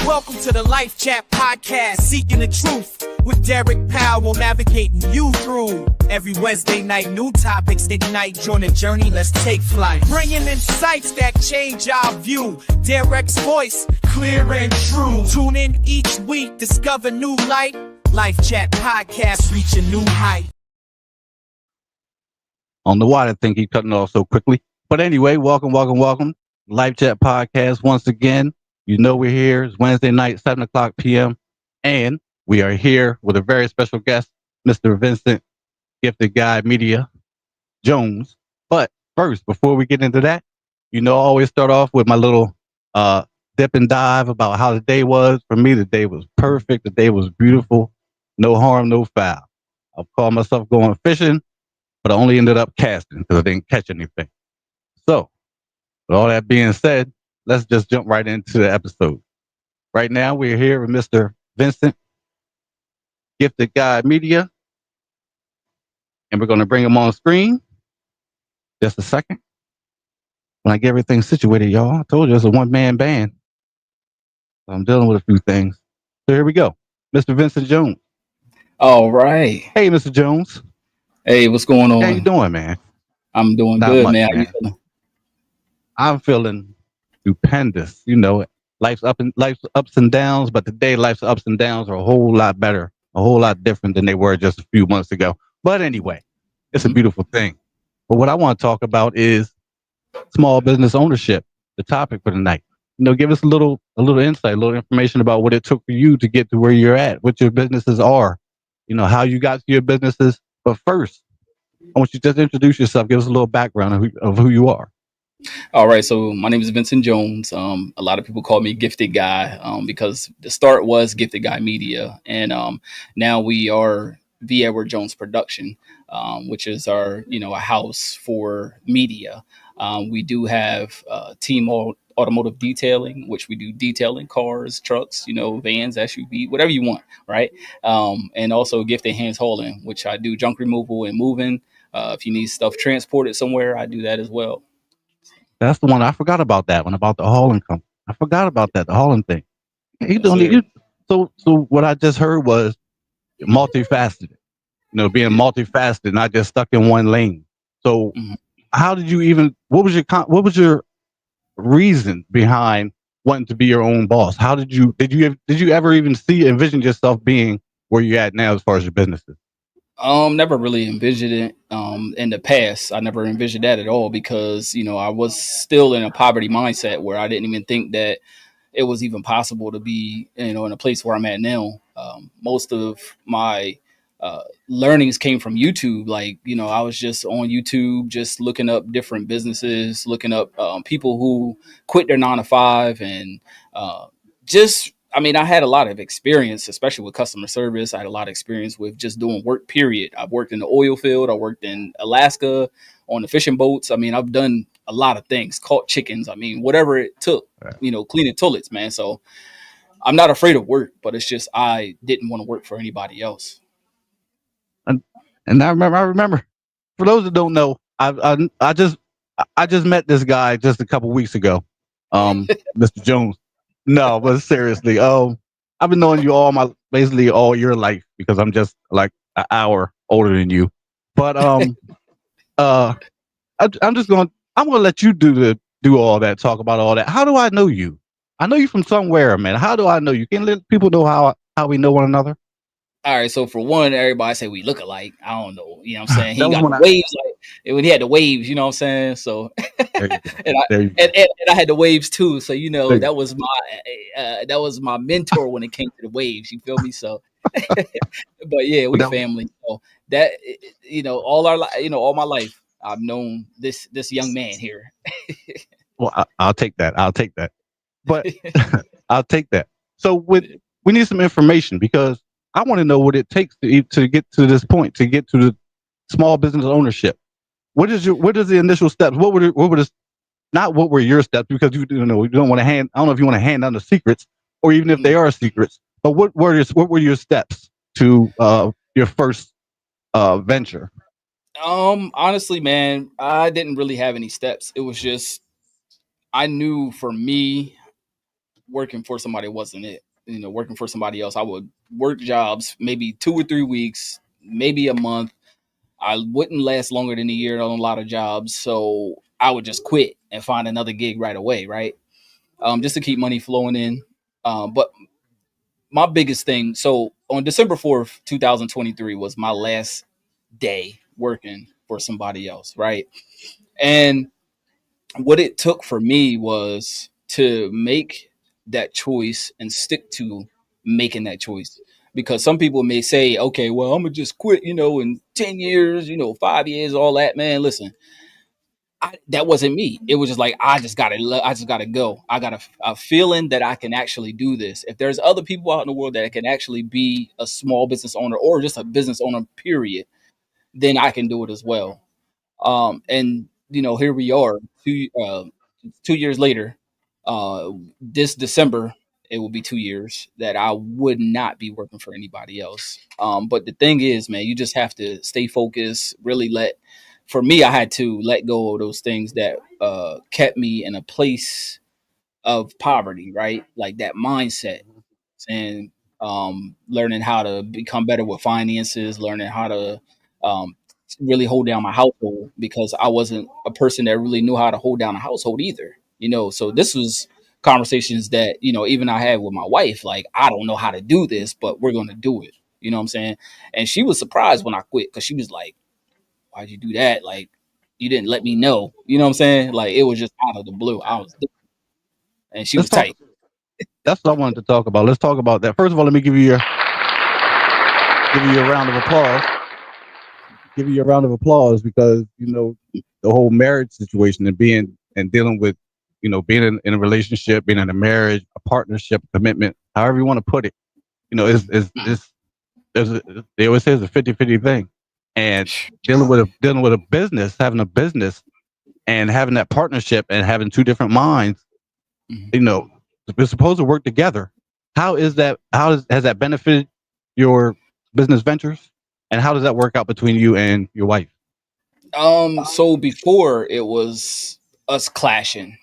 Welcome to the Life Chat Podcast, seeking the truth with Derek Powell, navigating you through. Every Wednesday night, new topics ignite. Join the journey, let's take flight. Bringing insights that change our view. Derek's voice, clear and true. Tune in each week, discover new light. Life Chat Podcast, reach a new height. On the why I think he cutting off so quickly. But anyway, welcome. Live Chat Podcast once again. You know we're here. It's Wednesday night, 7 o'clock p.m. And we are here with a very special guest, Mr. Vincent, GiftedGuyMedia Jones. But first, before we get into that, I always start off with my little dip and dive about how the day was. For me, the day was perfect. The day was beautiful. No harm, no foul. I'll call myself going fishing, but I only ended up casting because I didn't catch anything. So, with all that being said, let's just jump right into the episode. Right now, we're here with Mr. Vincent, GiftedGuyMedia, and we're going to bring him on screen. Just a second. When I get everything situated, y'all, I told you it's a one-man band. So I'm dealing with a few things. So here we go. Mr. Vincent Jones. All right. Hey, Mr. Jones. Hey, what's going on? How you doing, man? I'm doing Not good, much, man. How man. you feeling? I'm feeling stupendous. Life's ups and downs, but today life's ups and downs are a whole lot better, a whole lot different than they were just a few months ago. But anyway, it's a beautiful thing. But what I want to talk about is small business ownership, the topic for tonight. Give us a little insight, a little information about what it took for you to get to where you're at, what your businesses are, how you got to your businesses. But first, I want you to just introduce yourself, give us a little background of who you are. All right. So my name is Vincent Jones. A lot of people call me Gifted Guy because the start was Gifted Guy Media. And now we are V. Edward Jones Production, which is our, a house for media. We do have team automotive detailing, which we do detailing cars, trucks, vans, SUV, whatever you want. Right. And also Gifted Hands Hauling, which I do junk removal and moving. If you need stuff transported somewhere, I do that as well. That's the one. I forgot about that one, about the hauling company. I forgot about that, the hauling thing. So what I just heard was multifaceted, being multifaceted, not just stuck in one lane. So how did you what was your reason behind wanting to be your own boss? How did you ever even envision yourself being where you're at now as far as your businesses? Never really envisioned it in the past. I never envisioned that at all because, I was still in a poverty mindset where I didn't even think that it was even possible to be, in a place where I'm at now. Most of my learnings came from YouTube. I was just on YouTube, just looking up different businesses, looking up people who quit their 9 to 5 and I had a lot of experience, especially with customer service. I had a lot of experience with just doing work, period. I've worked in the oil field. I worked in Alaska on the fishing boats. I've done a lot of things, caught chickens. Whatever it took, cleaning toilets, man. So I'm not afraid of work, but it's just I didn't want to work for anybody else. And I remember, for those that don't know, I just met this guy just a couple weeks ago, Mr. Jones. No, but seriously, I've been knowing you basically all your life because I'm just like an hour older than you. But I'm gonna let you do all that, talk about all that. How do I know you? I know you from somewhere, man. How do I know you? Can let people know how we know one another? All right, so for one, everybody say we look alike. I don't know, you know what I'm saying? He That was got when the waves when he had the waves, you know what I'm saying? So There and you go. I had the waves too. So There you that was my mentor when it came to the waves. You feel me? So, but yeah, go. we That- family. So that all my life, I've known this young man here. well, I'll take that. I'll take that. But I'll take that. So we need some information because I want to know what it takes to get to this point, to get to the small business ownership. What is the initial steps? What were your steps? Because you don't want to I don't know if you want to hand down the secrets, or even if they are secrets. But what were your steps to your first venture? Honestly, man, I didn't really have any steps. It was just I knew for me, working for somebody wasn't it. Working for somebody else, I would work jobs maybe 2 or 3 weeks, maybe a month. I wouldn't last longer than a year on a lot of jobs, so I would just quit and find another gig right away, right? Just to keep money flowing in. But my biggest thing, so on December 4th, 2023 was my last day working for somebody else, right? And what it took for me was to make that choice and stick to making that choice. Because some people may say, okay, well, I'm gonna just quit, in 10 years, 5 years, all that. Man, listen, that wasn't me. It was just like, I just gotta go. I got a feeling that I can actually do this. If there's other people out in the world that can actually be a small business owner or just a business owner, period, then I can do it as well. And here we are, 2 years later. This December, it will be 2 years that I would not be working for anybody else. But the thing is, man, you just have to stay focused. Really for me, I had to let go of those things that kept me in a place of poverty, right? Like that mindset, and learning how to become better with finances, learning how to um, really hold down my household, because I wasn't a person that really knew how to hold down a household either. So this was conversations that even I had with my wife. Like, I don't know how to do this, but we're going to do it. You know what I'm saying? And she was surprised when I quit, because she was like, "Why'd you do that? Like, you didn't let me know." You know what I'm saying? Like, it was just out of the blue. And she Let's was talk. tight. That's what I wanted to talk about. Let's talk about that. First of all, let me give you a round of applause. Give you a round of applause because the whole marriage situation and dealing with being in a relationship, being in a marriage, a partnership, commitment, however you want to put it. Is they always say it's a 50-50 thing, and dealing with a business, having a business, and having that partnership and having two different minds. Mhm. You know, we're supposed to work together. How is that? Has that benefited your business ventures? And how does that work out between you and your wife? So before, it was us clashing,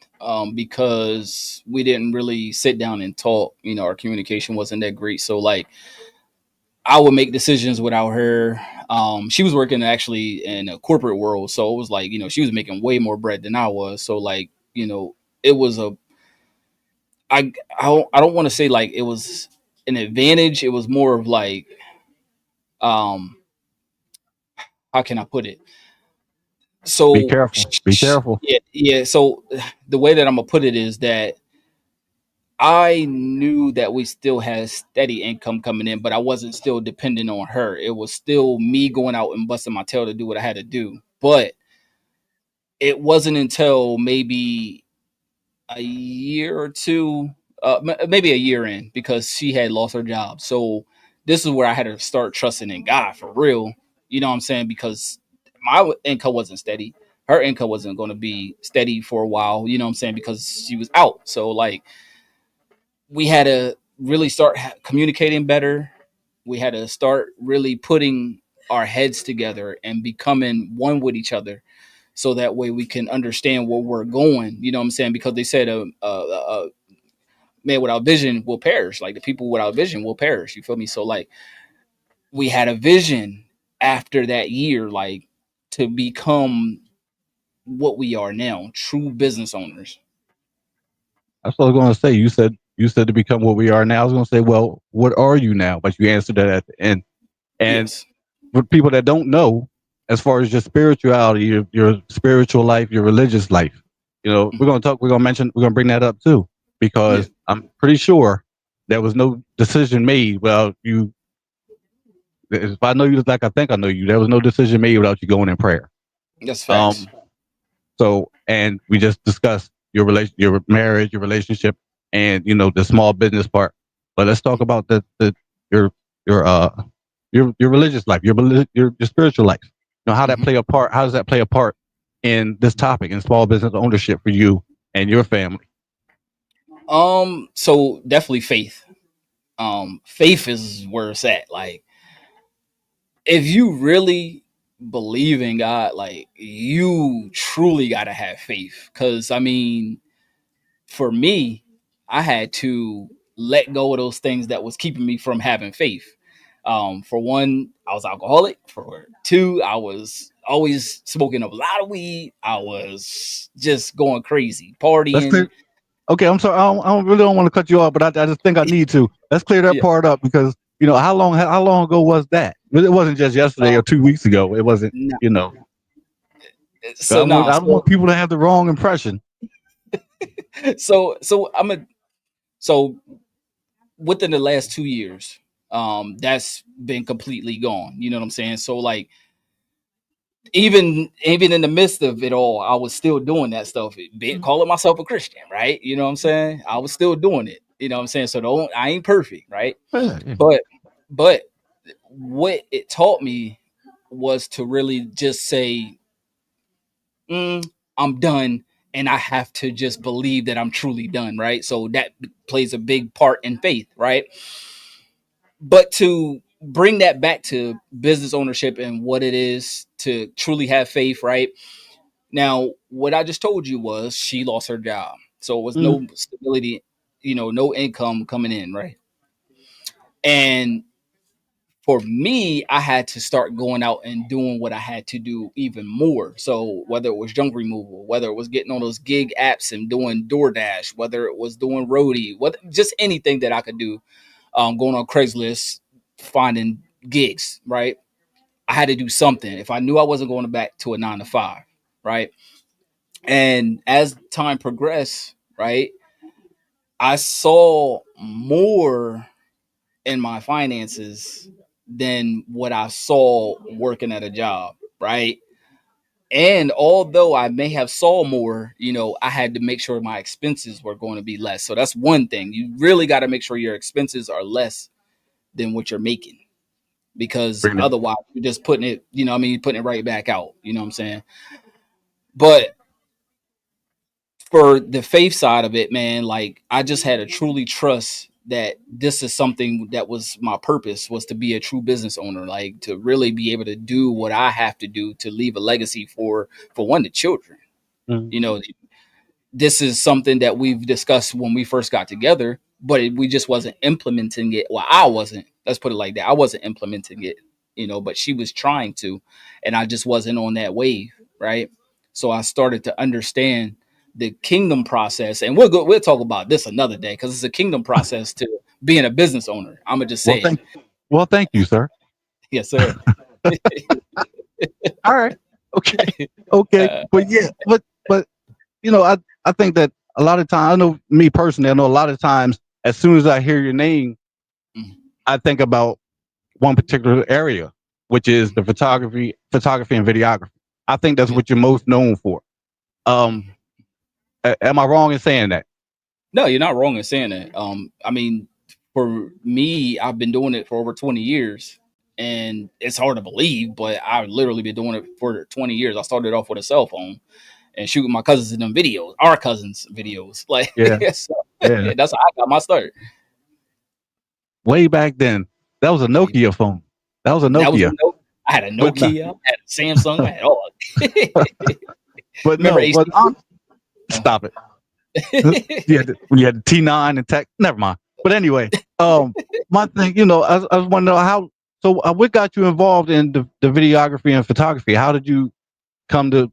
because we didn't really sit down and talk. Our communication wasn't that great. So, like, I would make decisions without her. She was working actually in a corporate world, so it was like, she was making way more bread than I was. So, like, it was I don't want to say like it was an advantage. It was more of like, um how can I put it? Be So careful. Be careful. yeah, yeah. So the way that I'm gonna put it is that I knew that we still had steady income coming in, but I wasn't still dependent on her. It was still me going out and busting my tail to do what I had to do. But it wasn't until maybe a year or two, maybe a year in, because she had lost her job. So this is where I had to start trusting in God for real. You know what I'm saying? Because my income wasn't steady. Her income wasn't going to be steady for a while. You know what I'm saying? Because she was out. So, like, we had to really start communicating better. We had to start really putting our heads together and becoming one with each other, so that way we can understand where we're going. You know what I'm saying? Because they said a man without vision will perish. Like, the people without vision will perish. You feel me? So, like, we had a vision after that year, like, to become what we are now, true business owners. That's what I was going to say. You said to become what we are now. I was going to say, well, what are you now? But you answered that at the end. And Yes. for people that don't know, as far as your spirituality, your spiritual life, your religious life, we're going to talk. We're going to mention. We're going to bring that up too, Yeah. because I'm pretty sure there was no decision made without you. If I know you like I think I know you, there was no decision made without you going in prayer. That's facts. Um, So, and we just discussed your marriage, your relationship, and the small business part. But let's talk about the your your your religious life, your spiritual life. How that Hmm. play a part. How does that play a part in this topic in small business ownership for you and your family? So definitely faith. Faith is where it's at. Like, if you really believe in God, like, you truly gotta have faith. Cause I mean, for me, I had to let go of those things that was keeping me from having faith. For one, I was alcoholic. For two, I was always smoking a lot of weed. I was just going crazy, Let's partying. clear. Okay, I'm sorry. I don't really don't want to cut you off, but I just think I need to. Let's clear that Yeah. part up because how long ago was that? It wasn't just yesterday or 2 weeks ago. It wasn't. No, You know, so I nah, don't want people to have the wrong impression. so I'm a so within the last 2 years, that's been completely gone. You know what I'm saying? So like even in the midst of it all, I was still doing that stuff, calling myself a Christian, right? You know what I'm saying? I was still doing it. You know what I'm saying? So don't I ain't perfect, right? Yeah, yeah. But what it taught me was to really just say, I'm done, and I have to just believe that I'm truly done, right? So that plays a big part in faith, right? But to bring that back to business ownership and what it is to truly have faith, right? Now, what I just told you was she lost her job. So it was Mm, no stability, no income coming in, right? And for me, I had to start going out and doing what I had to do even more. So whether it was junk removal, whether it was getting on those gig apps and doing DoorDash, whether it was doing roadie, whether just anything that I could do, going on Craigslist, finding gigs, right? I had to do something if I knew I wasn't going back to a 9 to 5, right? And as time progressed, right, I saw more in my finances than what I saw working at a job, right? And although I may have saw more, I had to make sure my expenses were going to be less. So that's one thing. You really got to make sure your expenses are less than what you're making, because bring it. otherwise you're just putting it, putting it right back out. You know what I'm saying? But for the faith side of it, man, like I just had to truly trust that this is something that was my purpose, was to be a true business owner, like to really be able to do what I have to do to leave a legacy for one, the children. Mm. You know, this is something that we've discussed when we first got together, but we just wasn't implementing it. Well, I wasn't. Let's put it like that. I wasn't implementing it, but she was trying to, and I just wasn't on that wave, right? So I started to understand the kingdom process, and we'll talk about this another day because it's a kingdom process to being a business owner. I'm gonna just Well, say it. thank you, sir. Yes, sir. All right. Okay. Okay. uh, But yeah, but I think that a lot of times, I know me personally, I know a lot of times, as soon as I hear your name, mm, I think about one particular area, which is the photography and videography. I think that's yeah. what you're most known for. Um, am I wrong in saying that? No, you're not wrong in saying that. I mean, for me, I've been doing it for over 20 years, and it's hard to believe, but I've literally been doing it for 20 years. I started off with a cell phone and shooting my cousins in them videos, our cousins' videos. Like, Yeah. so, Yeah. that's how I got my start. Way back then, that was a Way Nokia phone. That was a That was Nokia. I had a But no, Nokia, I had a Samsung, I had all. but Remember no, but HTC? stop it. When you had the T9 and tech, never mind. But anyway, my thing, I was wondering how. So, what got you involved in the videography and photography? How did you come to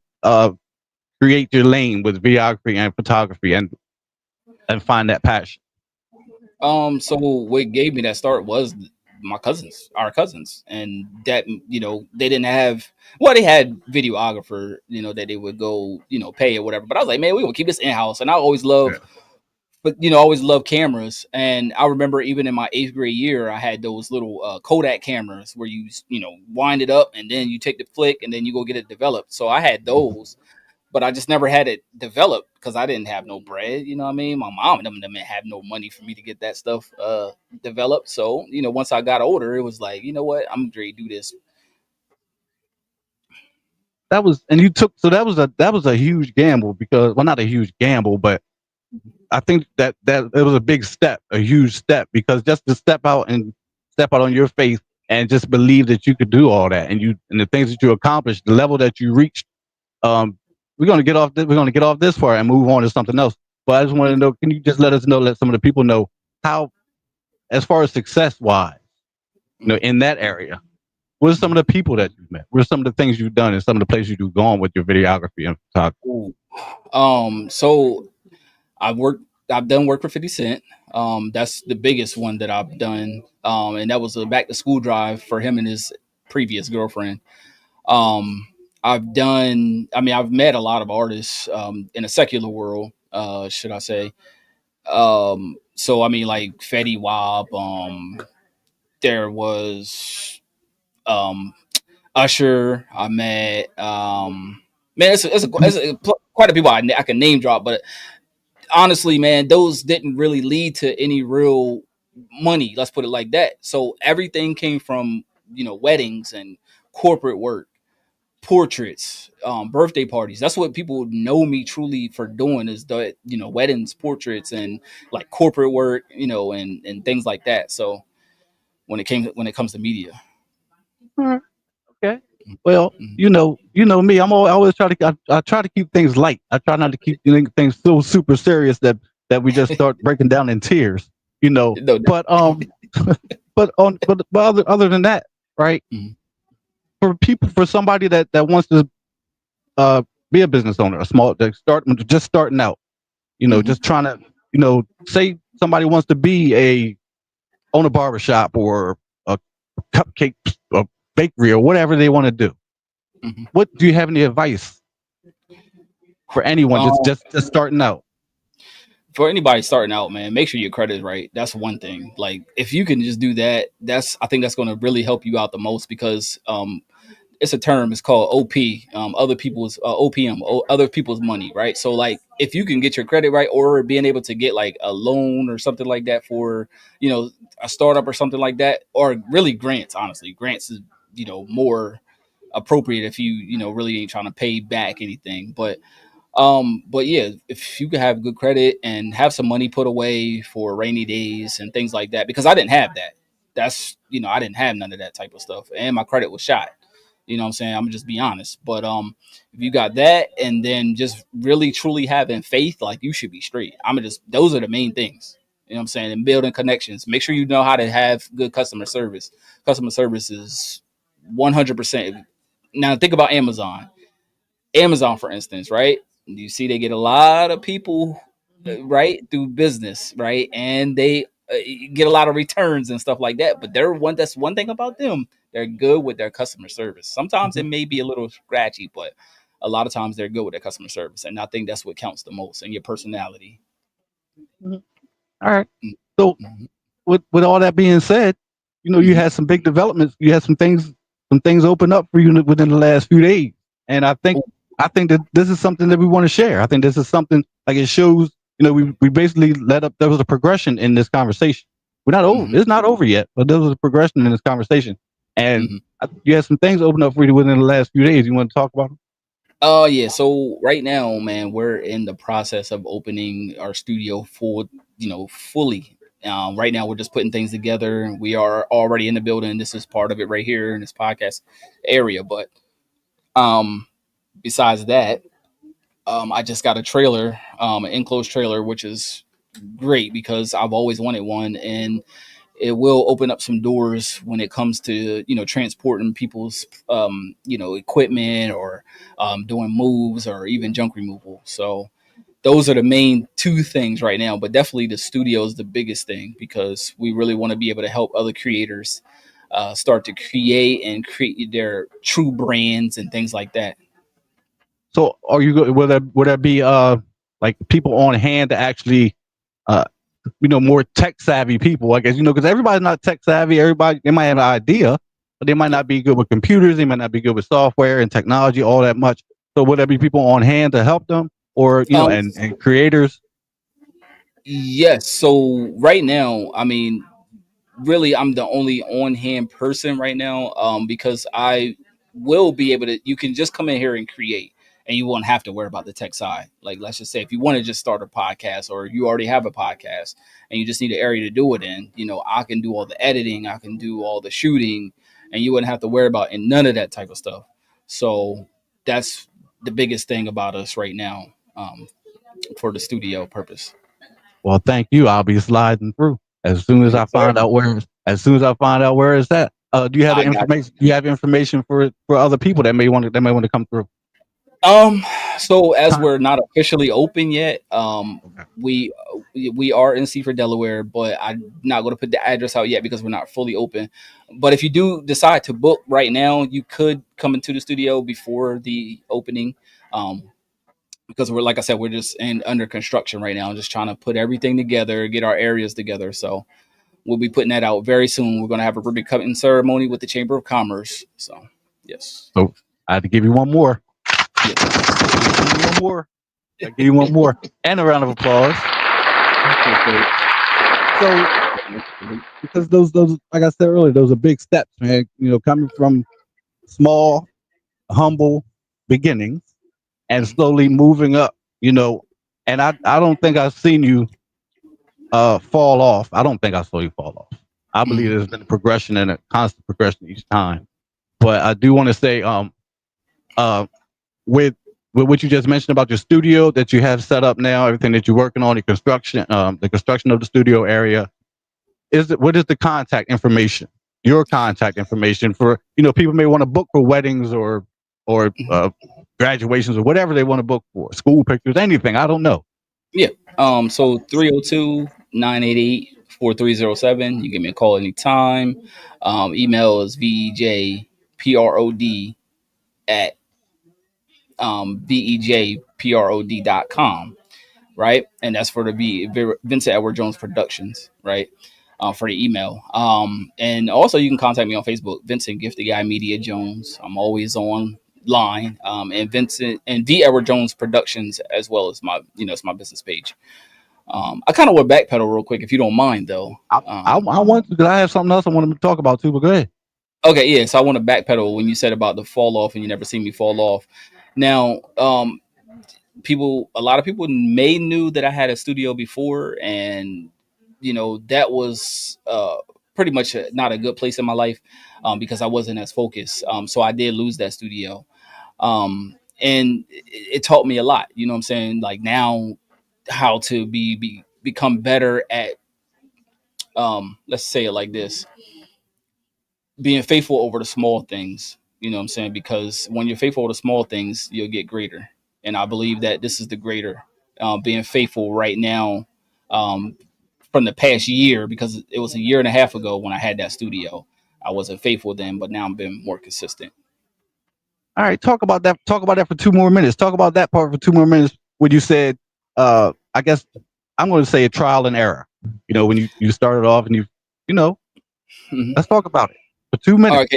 create your lane with videography and photography and find that passion? So what gave me that start was my cousins, our cousins, and that they didn't have, well, they had videographer, that they would go pay or whatever. But I was like, man, we gonna keep this in house, and I always love, but always love cameras. And I remember even in my 8th grade year, I had those little Kodak cameras where you wind it up and then you take the flick and then you go get it developed. So I had those, but I just never had it developed because I didn't have no bread. You know what I mean? My mom and them didn't have no money for me to get that stuff developed. So, once I got older, it was like, you know what? I'm ready to do this. That was, and you took, so that was a huge gamble because, well, not a huge gamble, but I think that it was a big step, a huge step, because just to step out on your faith and just believe that you could do all that, and the things that you accomplished, the level that you reached. Um, we're gonna get off this part and move on to something else. But I just want to know, can you just let us know, let some of the people know how, as far as success wise, in that area, what are some of the people that you've met? What are some of the things you've done and some of the places you've gone with your videography and photography? Ooh. So I've done work for 50 Cent. That's the biggest one that I've done. And that was a back to school drive for him and his previous girlfriend. Um, I've met a lot of artists in a secular world, should I say. So I mean, like Fetty Wap, there was um Usher. I met man, quite a people I can name drop, but honestly, man, those didn't really lead to any real money. Let's put it like that. So everything came from weddings and corporate work, portraits, birthday parties. That's what people know me truly for doing is the weddings, portraits, and like corporate work, and things like that. So when it comes to media. All right. Okay. Well, Mhm. me. I always try to. I try to keep things light. I try not to keep things so super serious that we just start breaking down in tears. No, But but other than that, right? mhm. For somebody that wants to be a business owner, a small, just starting out, Mhm. just trying to, say somebody wants to be own a barbershop or a cupcake a bakery or whatever they want to do. Mhm. What do you have any advice for anyone Um, just starting out? for anybody starting out, man, make sure your credit is right. That's one thing. Like if you can just do that, I think that's going to really help you out the most because it's a term. It's called OP, other people's OPM, other people's money, right? So like if you can get your credit right, or being able to get like a loan or something like that for you know a startup or something like that, or really grants. Honestly, grants is more appropriate if you really ain't trying to pay back anything, but yeah, if you could have good credit and have some money put away for rainy days and things like that, because I didn't have that. That's I didn't have none of that type of stuff, and my credit was shot. You know what I'm saying? I'm gonna just be honest. But if you got that, and then just really truly having faith, like you should be straight. I'm just those are the main things. You know what I'm saying? And building connections. Make sure you know how to have good customer service. Customer service is 100%. Now think about Amazon. Amazon, for instance, right? You see, they get a lot of people, right, through business, right, and they get a lot of returns and stuff like that. But they're one. That's one thing about them. They're good with their customer service. Sometimes it Mhm. may be a little scratchy, but a lot of times they're good with their customer service, and I think that's what counts the most, and your personality. Mhm. All right. So Mm-hmm. with all that being said, you Mm-hmm. had some big developments. You had some things open up for you within the last few days, and I think that this is something that we want to share. I think this is something like it shows. We basically let up. There was a progression in this conversation. We're not over. Mm-hmm. It's not over yet, but there was a progression in this conversation, and Mm-hmm. you had some things open up for you within the last few days. You want to talk about them? Oh yeah. So right now, man, we're in the process of opening our studio fully. Right now, we're just putting things together. We are already in the building. This is part of it right here in this podcast area. But um, besides that, I just got a trailer, an enclosed trailer, which is great because I've always wanted one, and it will open up some doors when it comes to transporting people's equipment or doing moves or even junk removal. So those are the main two things right now, but definitely the studio is the biggest thing because we really want to be able to help other creators start to create and create their true brands and things like that. So, are you will there be like people on hand to actually uh more tech savvy people, I guess, because everybody's not tech savvy. Everybody, they might have an idea, but they might Yeah. not be good with computers. They might not be good with software and technology all that much. So would there be people on hand to help them, or um and creators? yes, so right now, I mean, really I'm the only on hand person right now because I will be able to you can just come in here and create and you won't have to worry about the tech side. Like let's just say if you want to just start a podcast or you already have a podcast and you just need an area to do it in, I can do all the editing, I can do all the shooting, and you wouldn't have to worry about and none of that type of stuff. So that's the biggest thing about us right now. for the studio purpose. Well, thank you. I'll be sliding through as soon as I Yes, sir. find out where. As soon as I find out where it's at. Do you have the I got information? Do you have information for other people that may want to come through? Um, so as Con- we're not officially open yet, Okay. we we are in Seaford, Delaware, but I'm not going to put the address out yet because we're not fully open. But if you do decide to book right now, you could come into the studio before the opening. Um, because we're like I said, we're just in under construction right now, just trying to put everything together, get our areas together. So we'll be putting that out very soon. We're going to have a ribbon cutting ceremony with the Chamber of Commerce. So yes, So I had to give you one more. yes, sir. Give you one more. I give you one more, and a round of applause. So because those like I said earlier, those are big steps, man. Coming from small, humble beginnings and slowly moving up. And I don't think I've seen you fall off. I don't think I saw you fall off. I believe Mhm. there's been a progression and a constant progression each time. But I do want to say, uh, with with what you just mentioned about your studio that you have set up now, everything that you're working on, the construction of the studio area, what is the contact information? Your contact information for people may want to book for weddings or graduations or whatever they want to book for, school pictures, anything. I don't know. Yeah. So 302-988-4307. You give me a call anytime. Email is vejprod at vejprod.com, right? And that's for the Vincent Edward Jones Productions, right? For the email. And also you can contact me on Facebook, Vincent Gifted Guy Media Jones. I'm always online. And Vincent and V Edward Jones Productions as well as my, it's my business page. I kind of want to backpedal real quick if you don't mind though. I want to, because I have something else I want to talk about too. But go ahead. Okay, yeah. So I want to backpedal when you said about the fall off and you never seen me fall off. Now, a lot of people may knew that I had a studio before, and that was pretty much not a good place in my life because I wasn't as focused. So I did lose that studio, and it taught me a lot. You know what I'm saying? Like now, how to become better at let's say it like this, being faithful over the small things. You know what I'm saying? Because when you're faithful over the small things, you'll get greater. And I believe that this is the greater, being faithful right now, um, from the past year, because it was a year and a half ago when I had that studio. I wasn't faithful then, but now I'm being more consistent. All right, talk about that. Talk about that for 2 more minutes. Talk about that part for 2 more minutes. When you said, I guess I'm going to say a trial and error. When you started off and you know, Mhm. let's talk about it for 2 minutes.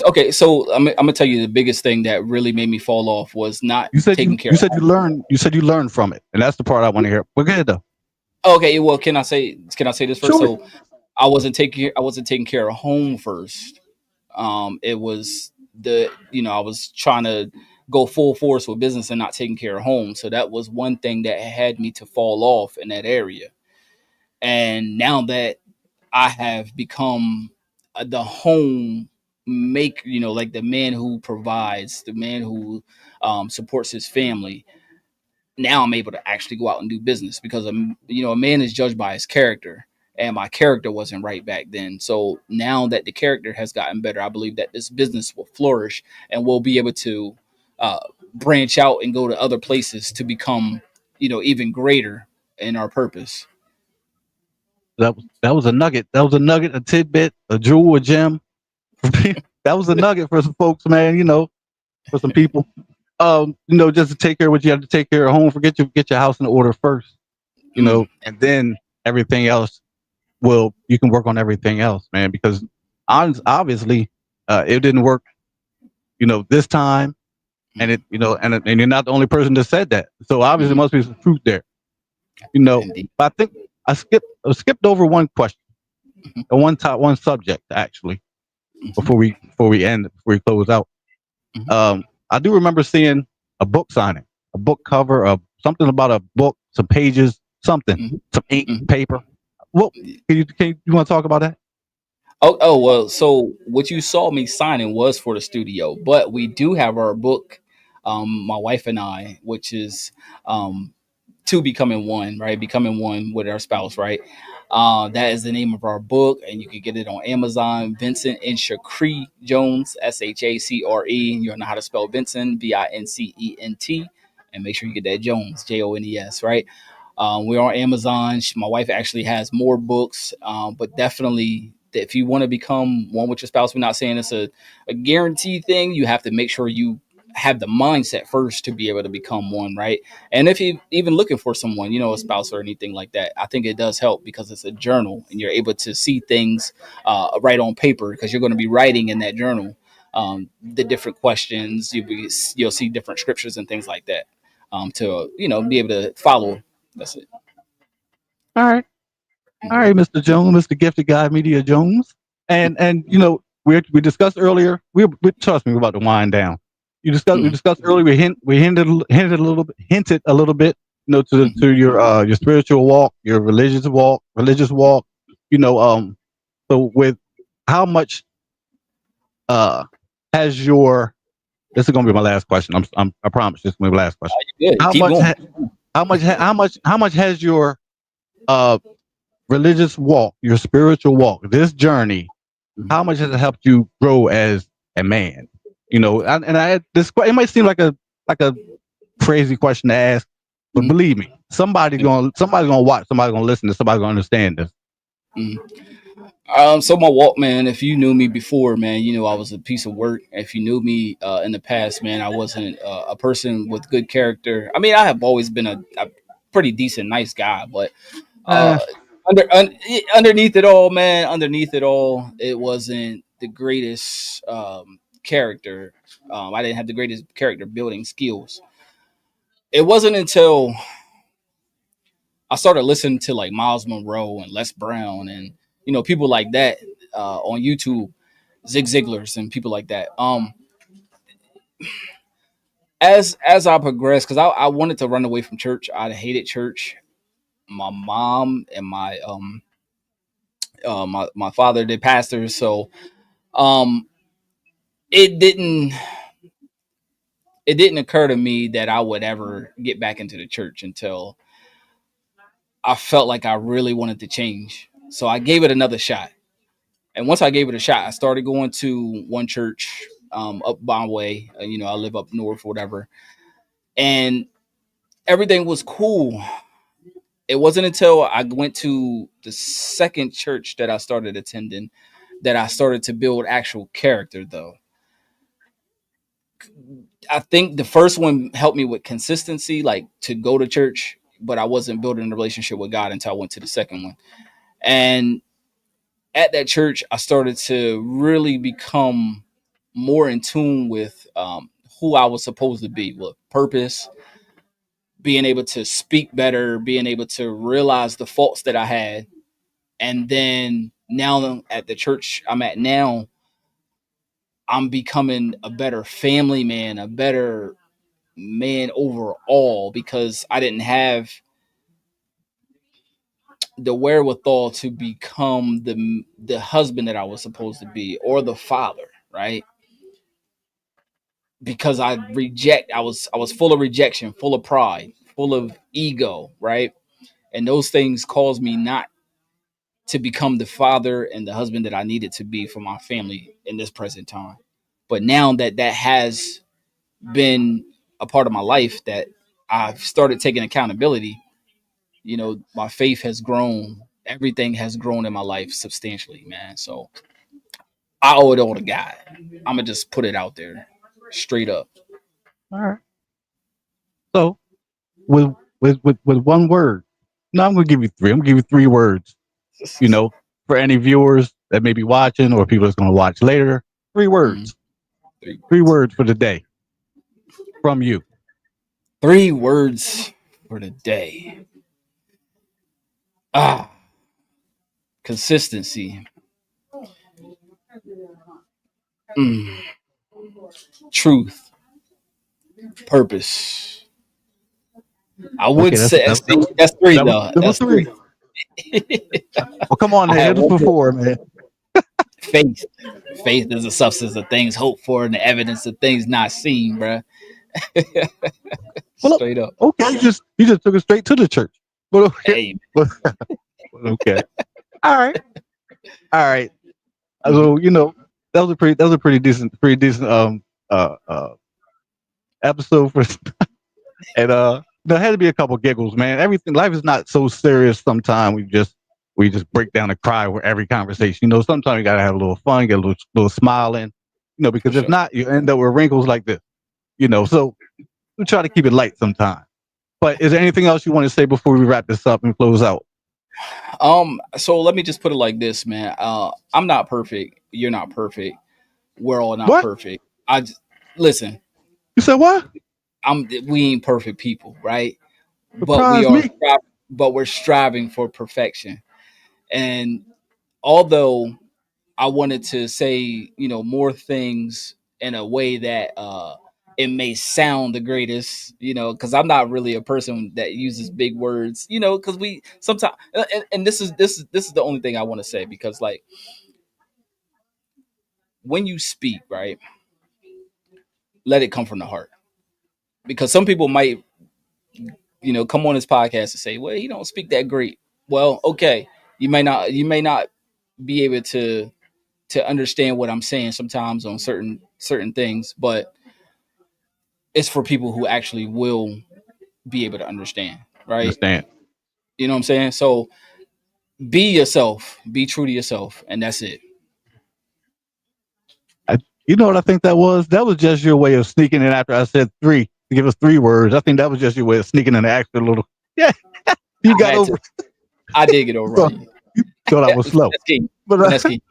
Okay. So I'm gonna tell you the biggest thing that really made me fall off was not You said taking you care you of said you home. learned. You said you learned from it, and that's the part I want to hear. We're good though. Okay, well, can I say this first? Sure. So I wasn't taking care of home first. It was I was trying to go full force with business and not taking care of home. So that was one thing that had me to fall off in that area. And now that I have become the home make, like the man who provides, the man who supports his family. Now I'm able to actually go out and do business because a man is judged by his character, and my character wasn't right back then. So now that the character has gotten better, I believe that this business will flourish and we'll be able to uh, branch out and go to other places to become even greater in our purpose. That was a nugget. That was a nugget, a tidbit, a jewel, a gem. That was a nugget for some folks, man. For some people. Just to take care of what you have to take care of home. Get your house in order first. Mm, And then everything else you can work on everything else, man. Because obviously, it didn't work. This time, and mm, and you're not the only person that said that. So obviously, there mm, must be some truth there. You know, indeed. but I think I skipped over one question, Mhm, one subject actually mhm, before we close out. mhm, I do remember seeing a book signing, a book cover, something about a book, some pages, something, mhm, some ink, mhm. paper. What can you want to talk about that? Oh, well, so what you saw me signing was for the studio, but we do have our book, my wife and I, which is um, two becoming one, right? Becoming one with our spouse, right? That is the name of our book, and you can get it on Amazon. Vincent and Shacre Jones, Shacre. You'll know how to spell Vincent, Vincent, and make sure you get that Jones, Jones, right? We're on Amazon. My wife actually has more books, but definitely if you want to become one with your spouse, we're not saying it's a guaranteed thing. You have to make sure you have the mindset first to be able to become one, right? And if you even looking for someone, a spouse or anything like that, I think it does help because it's a journal and you're able to see things right on paper because you're going to be writing in that journal the different questions. You'll see different scriptures and things like that to be able to follow. That's it. All right. All right, Mr. Jones, Mr. Gifted Guy Media Jones. And we discussed earlier, we trust me, we're about to wind down. We discussed earlier, we hinted a little bit, to your spiritual walk, your religious walk. So with how much has your this is gonna be my last question. I promise this is gonna be my last question. Good. How Keep much going. how much has your religious walk, your spiritual walk, this journey, how much has it helped you grow as a man? It might seem like a crazy question to ask, but believe me, somebody's gonna watch, somebody's gonna listen to, somebody's gonna understand this. So my walk, man, if you knew me before, man, I was a piece of work. If you knew me in the past, man, I wasn't a person with good character. I mean, I have always been a pretty decent, nice guy, but underneath it all, man, it wasn't the greatest character. I didn't have the greatest character building skills. It wasn't until I started listening to like Miles Monroe and Les Brown and people like that on YouTube, Zig Ziglars and people like that. As I progressed, because I wanted to run away from church. I hated church. My mom and my father did pastors, so um, it didn't occur to me that I would ever get back into the church until I felt like I really wanted to change. So I gave it another shot. And once I gave it a shot, I started going to one church up my way. I live up north or whatever. And everything was cool. It wasn't until I went to the second church that I started attending that I started to build actual character, though. I think the first one helped me with consistency, like to go to church, but I wasn't building a relationship with God until I went to the second one. And at that church, I started to really become more in tune with who I was supposed to be, with purpose, being able to speak better, being able to realize the faults that I had. And then now at the church I'm at now, I'm becoming a better family man, a better man overall because I didn't have the wherewithal to become the husband that I was supposed to be or the father, right? Because I was full of rejection, full of pride, full of ego, right? And those things caused me not to become the father and the husband that I needed to be for my family in this present time. But now that has been a part of my life, that I've started taking accountability, my faith has grown. Everything has grown in my life substantially, man. So I owe it all to God. I'm gonna just put it out there, straight up. All right. So with one word. No, I'm gonna give you three. I'm gonna give you three words. For any viewers that may be watching or people that's gonna watch later. Three words. Three words for the day from you. 3 words for the day. Consistency. Truth. Purpose. I would say that's 3 though. That's 3. Well, come on, man. This before, man. Faith. Faith is the substance of things hoped for and the evidence of things not seen, bruh. Well, Straight up. okay, you just took it straight to the church. But okay, Hey. but, okay, all right, all right. Mhm. So that was a pretty decent episode for, and there had to be a couple giggles, man. Everything life is not so serious. Sometimes we just break down and cry with every conversation. Sometimes you gotta have a little fun, get a little smile in, For because if sure. not, you end up with wrinkles like this. So we try to keep it light sometimes. But is there anything else you want to say before we wrap this up and close out? So let me just put it like this, man. I'm not perfect. You're not perfect. We're all not What? perfect. Listen. You said what? We ain't perfect people, right? But Surprise me. we're striving for perfection. And although I wanted to say, more things in a way that it may sound the greatest, because I'm not really a person that uses big words, because we sometimes, and this is the only thing I want to say, because like when you speak, right, let it come from the heart, because some people might, come on this podcast and say, well, he don't speak that great. Well, okay, you may not be able to understand what I'm saying sometimes on certain things, but it's for people who actually will be able to understand, right? Understand. You know what I'm saying? So be yourself, be true to yourself, and that's it. You know what I think that was? That was just your way of sneaking in after I said three to give us 3 words. I think that was just your way of sneaking in the extra little. Yeah, you I got had to. over. I did get over So on you. you thought I was slow, That's key. but But that's key.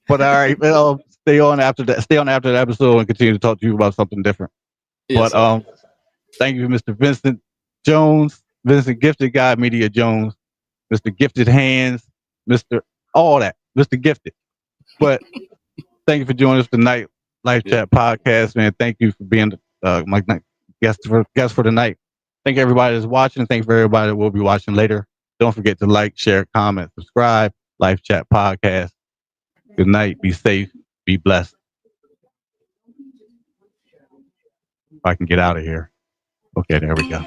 but all right, well, stay on after that. Stay on after the episode and continue to talk to you about something different. Yes, But sir. thank you, Mr. Vincent Jones, Vincent Gifted Guy Media Jones, Mr. Gifted Hands, Mr. All that, Mr. Gifted. But thank you for joining us tonight, Live Yeah. Chat Podcast, man. Thank you for being my guest for the night. Thank everybody that's watching. Thank for everybody that will be watching later. Don't forget to like, share, comment, subscribe. Live Chat Podcast. Good night. Be safe. Be blessed. If I can get out of here. Okay, there we go.